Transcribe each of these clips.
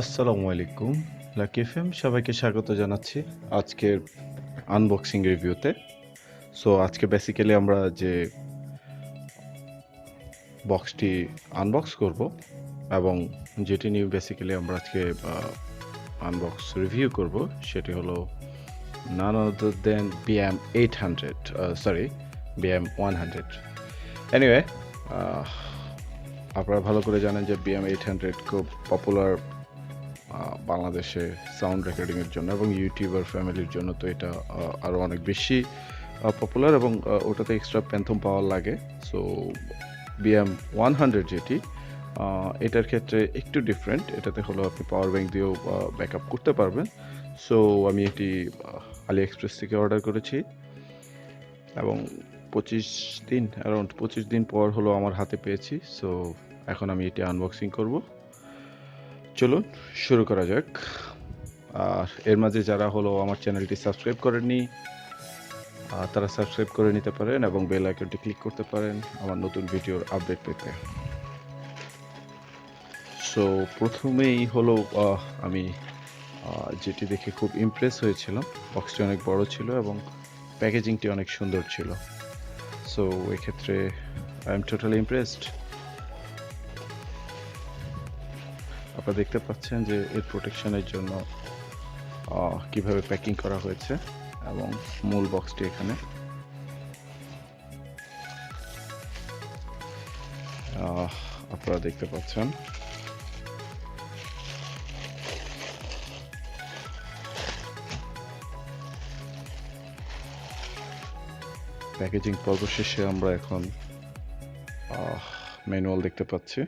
আসসালামু আলাইকুম। LuckyFM সবাইকে স্বাগত জানাচ্ছি আজকের আনবক্সিং রিভিউতে। সো আজকে বেসিক্যালি আমরা যে বক্সটি আনবক্স করব এবং যেটি নিয়ে বেসিক্যালি আমরা আজকে আনবক্স রিভিউ করব সেটি হলো none other than BM800 sorry BM100 anyway আপনারা ভালো করে জানেন যে BM800 খুব পপুলার বাংলাদেশে সাউন্ড রেকর্ডিংয়ের জন্য এবং ইউটিউবার ফ্যামিলির জন্য তো এটা আরও অনেক বেশি পপুলার এবং ওটাতে এক্সট্রা প্যান্থম পাওয়ার লাগে। সো BM100 যেটি এটার ক্ষেত্রে একটু ডিফারেন্ট, এটাতে হলো আপনি পাওয়ার ব্যাংক দিয়েও ব্যাকআপ করতে পারবেন। সো আমি এটি আলি এক্সপ্রেস থেকে অর্ডার করেছি এবং 25 দিন পর হলো আমার হাতে পেয়েছি। সো এখন আমি এটি আনবক্সিং করব। চলুন শুরু করা যাক। আর এর মাঝে যারা হলো আমার চ্যানেলটি সাবস্ক্রাইব করেননি তারা সাবস্ক্রাইব করে নিতে পারেন এবং বেল আইকনটি ক্লিক করতে পারেন আমার নতুন ভিডিওর আপডেট পেতে। সো প্রথমেই হলো আমি যেটি দেখে খুব ইমপ্রেস হয়েছিলাম, বক্সটি অনেক বড় ছিল এবং প্যাকেজিংটি অনেক সুন্দর ছিল। সো এক্ষেত্রে আই এম টোটালি ইমপ্রেসড। আপনারা দেখতে পাচ্ছেন যে এর প্রোটেকশনের জন্য কিভাবে প্যাকিং করা হয়েছে এবং মূল বক্সটি এখানে। আপনারা দেখতে পাচ্ছেন প্যাকেজিং পর্ব শেষে আমরা এখন ম্যানুয়াল দেখতে পাচ্ছি।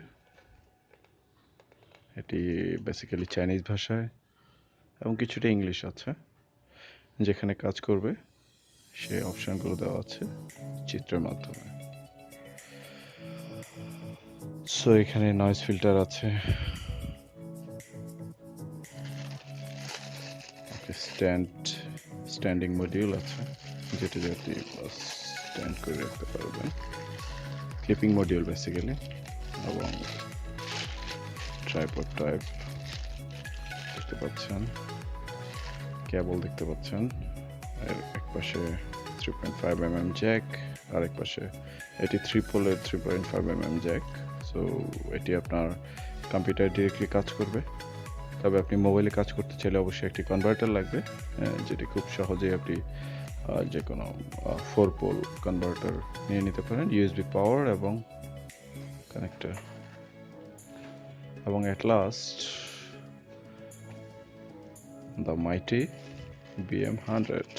এটি বেসিক্যালি চাইনিজ ভাষায় এবং কিছুটা ইংলিশ আছে। যেখানে কাজ করবে সেই অপশানগুলো দেওয়া আছে চিত্রের মাধ্যমে। সো এখানে নয়েজ ফিল্টার আছে, স্ট্যান্ডিং মডিউল আছে যেটি আপনি স্ট্যান্ড করে রাখতে পারবেন, ক্লিপিং মডিউল বেসিক্যালি, এবং ট্রাইপড টাইপ দেখতে পাচ্ছেন, কেবল দেখতে পাচ্ছেন। এর এক পাশে 3.5 mm জ্যাক, আরেক পাশে এটি 3 পোলের 3.5 mm জ্যাক। সো এটি আপনার কম্পিউটার ডিরেক্টলি কাজ করবে, তবে আপনি মোবাইলে কাজ করতে চাইলে অবশ্যই একটি কনভার্টার লাগবে, যেটি খুব সহজেই আপনি যে কোনো 4 পোল কনভার্টার নিয়ে নিতে পারেন, ইউএসবি পাওয়ার এবং কানেক্টর। এবং at last the mighty BM100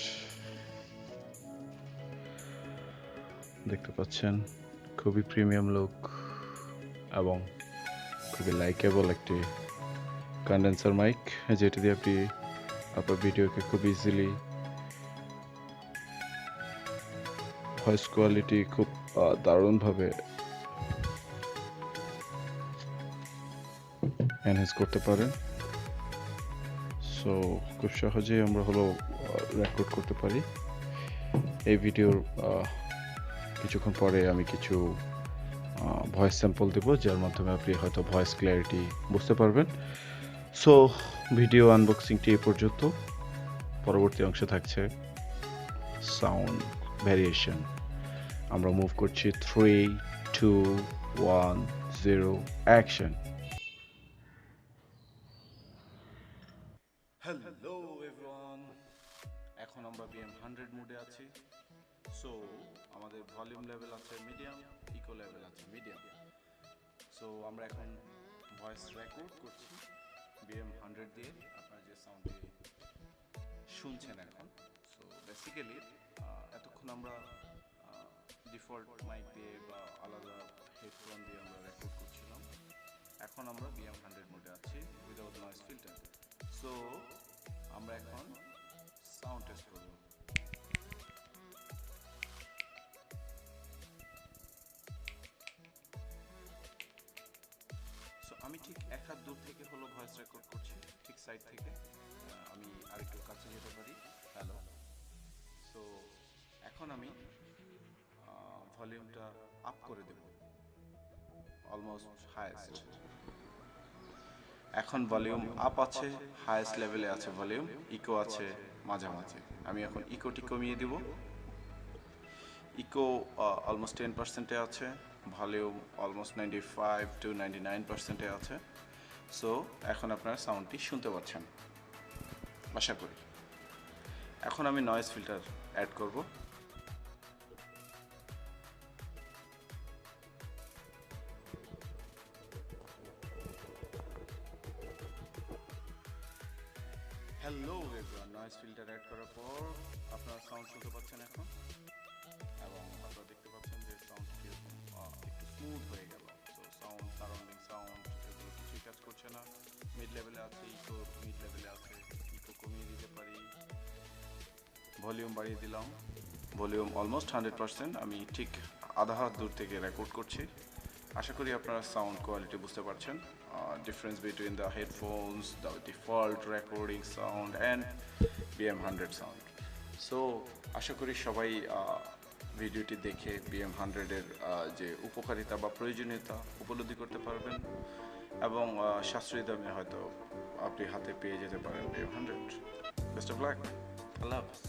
দেখতে পাচ্ছেন, খুবই প্রিমিয়াম লুক এবং খুবই লাইকেবল একটি কন্ডেন্সার মাইক, যেটি দিয়ে আপনি আপনার ভিডিওকে খুব ইজিলি, ভয়েস কোয়ালিটি খুব দারুণভাবে এনহ্যান্স করতে পারেন। সো খুব সহজেই আমরা হলো রেকর্ড করতে পারি। এই ভিডিওর কিছুক্ষণ পরে আমি কিছু ভয়েস স্যাম্পল দেব, যার মাধ্যমে আপনি হয়তো ভয়েস ক্ল্যারিটি বুঝতে পারবেন। সো ভিডিও আনবক্সিংটি এ পর্যন্ত। পরবর্তী অংশে থাকছে সাউন্ড ভ্যারিয়েশন। আমরা মুভ করছি 3, 2, 1, 0 অ্যাকশন। হ্যালো এভরিওয়ান, এখন আমরা BM100 মোডে আছি। সো আমাদের ভলিউম লেভেল আছে মিডিয়াম, ইকো লেভেল আছে মিডিয়াম। সো আমরা এখন ভয়েস রেকর্ড করছি BM100 দিয়ে, আপনারা যে সাউন্ডটি শুনছেন এখন। সো বেসিক্যালি এতক্ষণ আমরা ডিফল্ট মাইক দিয়ে বা আলাদা হেডফোন দিয়ে আমরা রেকর্ড করছিলাম। এখন আমরা BM100 মোডে আছি উইদাউট নয়েজ ফিল্টার। সো আমরা এখন সাউন্ড টেস্ট করব। সো আমি ঠিক এক হাত দূর থেকে হলো ভয়েস রেকর্ড করছি, ঠিক সাইড থেকে। আমি আরেকটু কাছে যেতে পারি। হ্যালো। সো এখন আমি ভলিউমটা আপ করে দেব অলমোস্ট হাইয়েস্ট। এখন ভলিউম আপ আছে, হাইয়েস্ট লেভেলে আছে ভলিউম, ইকো আছে মাঝামাঝি। আমি এখন ইকোটি কমিয়ে দিব। ইকো অলমোস্ট 10%-এ আছে, ভলিউম অলমোস্ট 95-99%-এ আছে। সো এখন আপনারা সাউন্ডটি শুনতে পাচ্ছেন আশা করি। এখন আমি নয়েজ ফিল্টার অ্যাড করব। Hello everyone, noise filter add করার পর আপনারা সাউন্ড শুনতে পাচ্ছেন এখন, এবং আপনারা দেখতে পাচ্ছেন যে সাউন্ড কীরকম একটু স্মুথ হয়ে গেল। তো সাউন্ড, সারাউন্ডিং সাউন্ড এগুলো কিছুই কাজ করছে না। মিড লেভেলে আছে ইকো, মিড লেভেলে আছে, ইকো কমিয়ে দিতে পারি, ভলিউম বাড়িয়ে দিলাম। ভলিউম অলমোস্ট 100%, আমি ঠিক আধা হাত দূর থেকে রেকর্ড করছি। আশা করি আপনারা সাউন্ড কোয়ালিটি বুঝতে পারছেন, difference between the headphones, the default recording sound and BM100 sound. So আশা করি সবাই ভিডিওটি দেখে BM100-এর যে উপকারিতা বা প্রয়োজনীয়তা উপলব্ধি করতে পারবেন, এবং সাশ্রয়ী দামে হয়তো আপনি হাতে পেয়ে যেতে পারেন BM100। বেস্ট অফ লাক, আল্লাহ হাফেজ।